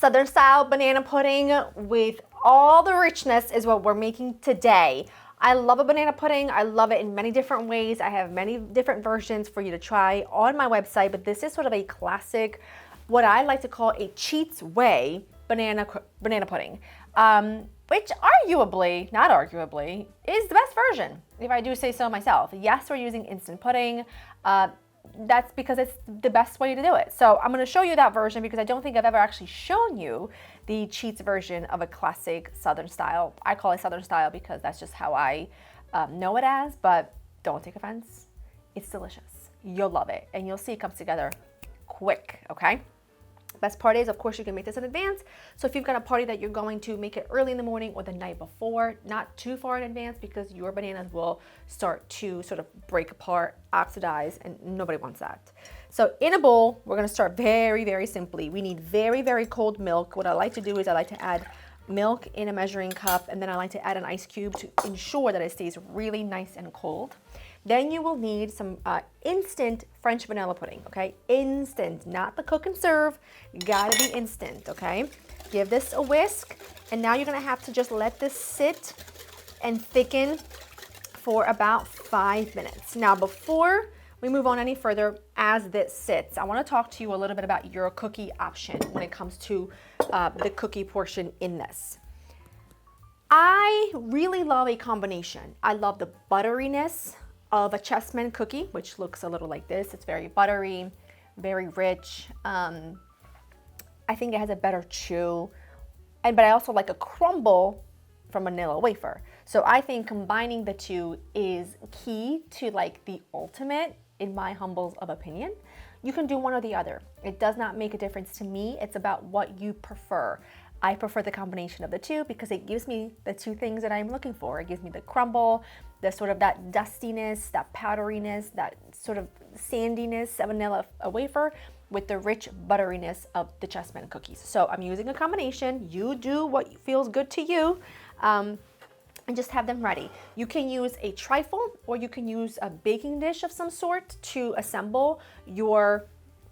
Southern style banana pudding with all the richness is what we're making today. I love a banana pudding. I love it in many different ways. I have many different versions for you to try on my website, but this is sort of a classic, what I like to call a Cheats Way banana pudding, which arguably, not arguably, is the best version, if I do say so myself. Yes, we're using instant pudding. That's because it's the best way to do it. So I'm going to show you that version because I don't think I've ever actually shown you the Cheats version of a classic Southern style. I call it Southern style because that's just how I know it as, but don't take offense. It's delicious. You'll love it, and you'll see it comes together quick, okay? Best part is, of course, you can make this in advance. So if you've got a party that you're going to, make it early in the morning or the night before, not too far in advance, because your bananas will start to sort of break apart, oxidize, and nobody wants that. So in a bowl, we're gonna start very, very simply. We need very, very cold milk. What I like to do is I like to add milk in a measuring cup, and then I like to add an ice cube to ensure that it stays really nice and cold. Then you will need some instant French vanilla pudding, okay? Instant, not the cook and serve, gotta be instant, okay? Give this a whisk, and now you're gonna have to just let this sit and thicken for about 5 minutes. Now, before we move on any further, as this sits, I wanna talk to you a little bit about your cookie option when it comes to the cookie portion in this. I really love a combination. I love the butteriness of a Chessman cookie, which looks a little like this. It's very buttery, very rich. I think it has a better chew, but I also like a crumble from a Nilla wafer. So I think combining the two is key to like the ultimate, in my humble of opinion. You can do one or the other. It does not make a difference to me. It's about what you prefer. I prefer the combination of the two because it gives me the two things that I'm looking for. It gives me the crumble, the sort of that dustiness, that powderiness, that sort of sandiness of a Nilla wafer with the rich butteriness of the Chessman cookies. So I'm using a combination. You do what feels good to you, and just have them ready. You can use a trifle or you can use a baking dish of some sort to assemble your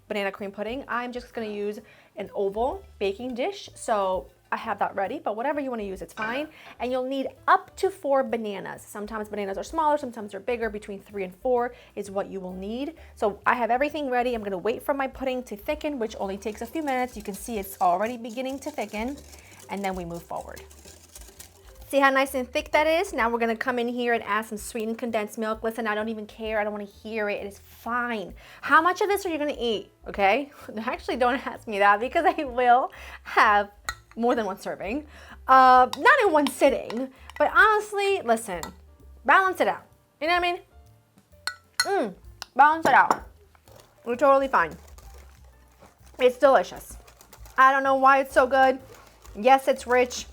banana cream pudding. I'm just gonna use an oval baking dish, so I have that ready, but whatever you wanna use, it's fine. And you'll need up to 4 bananas. Sometimes bananas are smaller, sometimes they're bigger. Between 3 and 4 is what you will need. So I have everything ready. I'm gonna wait for my pudding to thicken, which only takes a few minutes. You can see it's already beginning to thicken, and then we move forward. See how nice and thick that is? Now we're gonna come in here and add some sweetened condensed milk. Listen, I don't even care. I don't wanna hear it. It is fine. How much of this are you gonna eat, okay? Actually, don't ask me that because I will have more than one serving. Not in one sitting, but honestly, listen, balance it out. You know what I mean? Balance it out. We're totally fine. It's delicious. I don't know why it's so good. Yes, it's rich.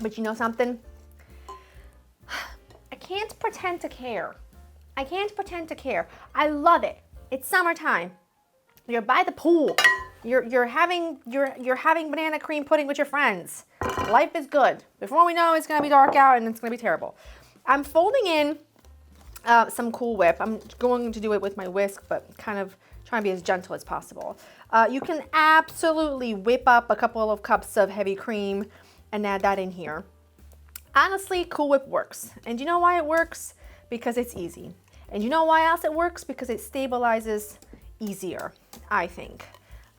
But you know something? I can't pretend to care. I can't pretend to care. I love it. It's summertime. You're by the pool. You're having banana cream pudding with your friends. Life is good. Before we know, it's gonna be dark out and it's gonna be terrible. I'm folding in some Cool Whip. I'm going to do it with my whisk, but kind of trying to be as gentle as possible. You can absolutely whip up a couple of cups of heavy cream and add that in here. Honestly, Cool Whip works. And you know why it works? Because it's easy. And you know why else it works? Because it stabilizes easier, I think.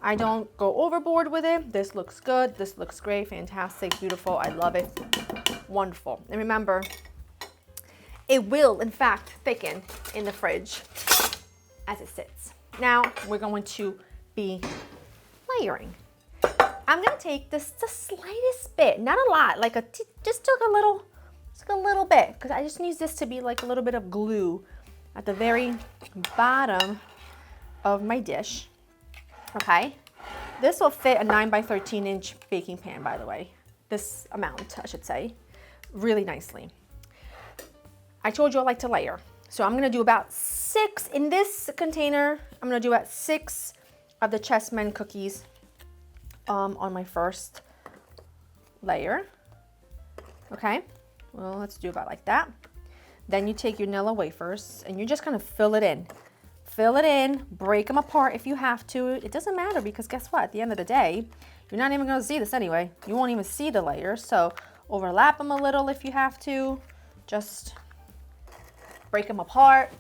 I don't go overboard with it. This looks good. This looks great, fantastic, beautiful. I love it. Wonderful. And remember, it will, in fact, thicken in the fridge as it sits. Now, we're going to be layering. I'm gonna take this the slightest bit, not a lot, like just took a little bit, because I just need this to be like a little bit of glue at the very bottom of my dish. Okay, this will fit a 9 by 13 inch baking pan, by the way. This amount, I should say, really nicely. I told you I like to layer, so I'm gonna do about 6 in this container. I'm gonna do about 6 of the Chessman cookies on my first layer. Okay, well, let's do about like that. Then you take your Nilla wafers and you're just gonna fill it in. Fill it in, break them apart if you have to. It doesn't matter because guess what? At the end of the day, You're not even gonna see this anyway. You won't even see the layers, so overlap them a little if you have to. Just break them apart.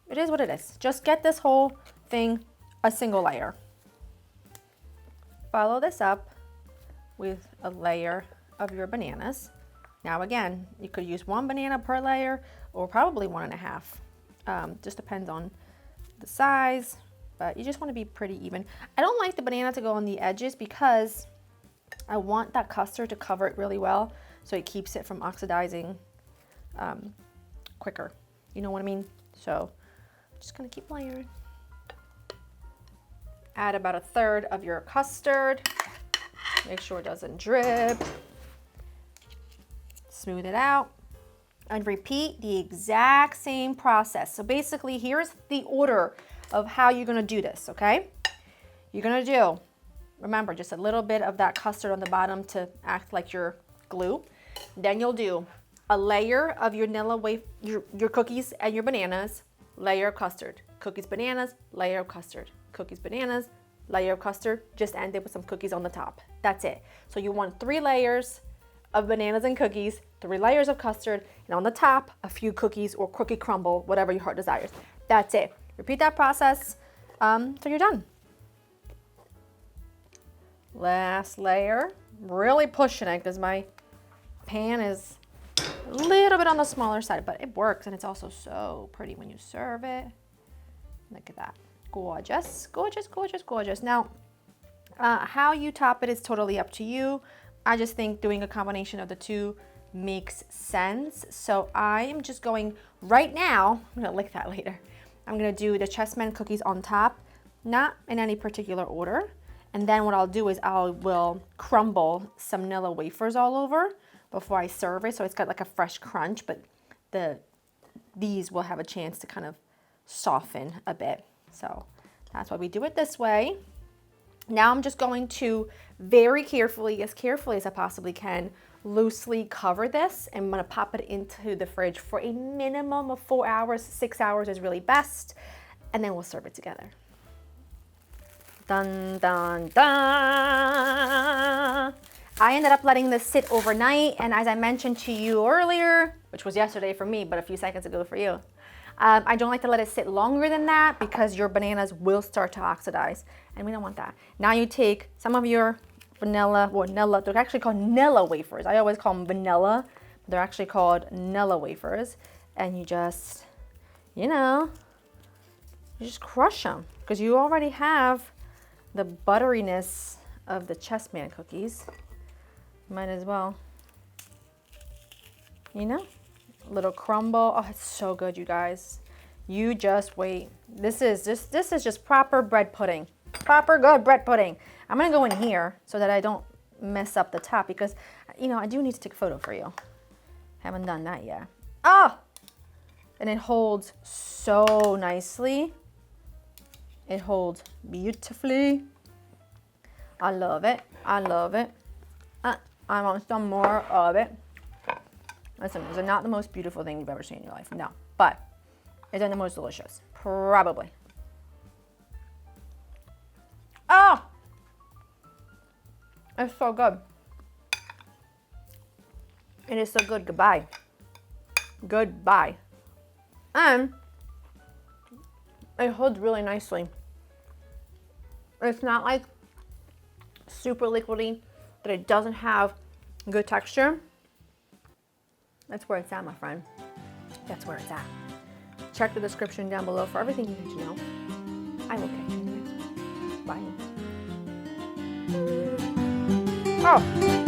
It is what it is. Just get this whole thing a single layer. Follow this up with a layer of your bananas. Now again, you could use 1 banana per layer or probably 1.5. Just depends on the size, but you just want to be pretty even. I don't like the banana to go on the edges because I want that custard to cover it really well so it keeps it from oxidizing quicker. You know what I mean? So just gonna keep layering. Add about 1/3 of your custard. Make sure it doesn't drip. Smooth it out and repeat the exact same process. So basically here's the order of how you're gonna do this, okay? You're gonna do, remember, just a little bit of that custard on the bottom to act like your glue. Then you'll do a layer of your Nilla wafer, your cookies and your bananas, layer of custard. Cookies, bananas, layer of custard. Cookies, bananas, layer of custard. Just end it with some cookies on the top. That's it. So you want 3 layers of bananas and cookies, 3 layers of custard, and on the top, a few cookies or cookie crumble, whatever your heart desires. That's it. Repeat that process till you're done. Last layer. Really pushing it because my pan is a little bit on the smaller side, but it works and it's also so pretty when you serve it. Look at that. Gorgeous, gorgeous, gorgeous, gorgeous. Now, how you top it is totally up to you. I just think doing a combination of the two makes sense. So I am just going right now, I'm gonna lick that later. I'm gonna do the Chessman cookies on top, not in any particular order. And then what I'll do is I will crumble some Nilla wafers all over before I serve it. So it's got like a fresh crunch, but these will have a chance to kind of soften a bit. So that's why we do it this way. Now I'm just going to very carefully, as I possibly can, loosely cover this. And I'm gonna pop it into the fridge for a minimum of 4 hours. 6 hours is really best. And then we'll serve it together. Dun, dun, dun. I ended up letting this sit overnight. And as I mentioned to you earlier, which was yesterday for me, but a few seconds ago for you, I don't like to let it sit longer than that because your bananas will start to oxidize and we don't want that. Now you take some of your vanilla, or Nilla, they're actually called Nilla wafers. I always call them vanilla, but they're actually called Nilla wafers. And you just, you just crush them because you already have the butteriness of the Chessman cookies. Might as well, a little crumble. Oh, it's so good, you guys. You just wait. This is just proper bread pudding. Proper good bread pudding. I'm gonna go in here so that I don't mess up the top because, I do need to take a photo for you. Haven't done that yet. Oh! And it holds so nicely. It holds beautifully. I love it. I love it. I want some more of it. Listen, these are not the most beautiful thing you've ever seen in your life. No, but is it the most delicious? Probably. Oh! It's so good. It is so good. Goodbye. Goodbye. And it holds really nicely. It's not like super liquidy, that it doesn't have good texture. That's where it's at, my friend. That's where it's at. Check the description down below for everything you need to know. I will catch you in the next one. Bye. Oh.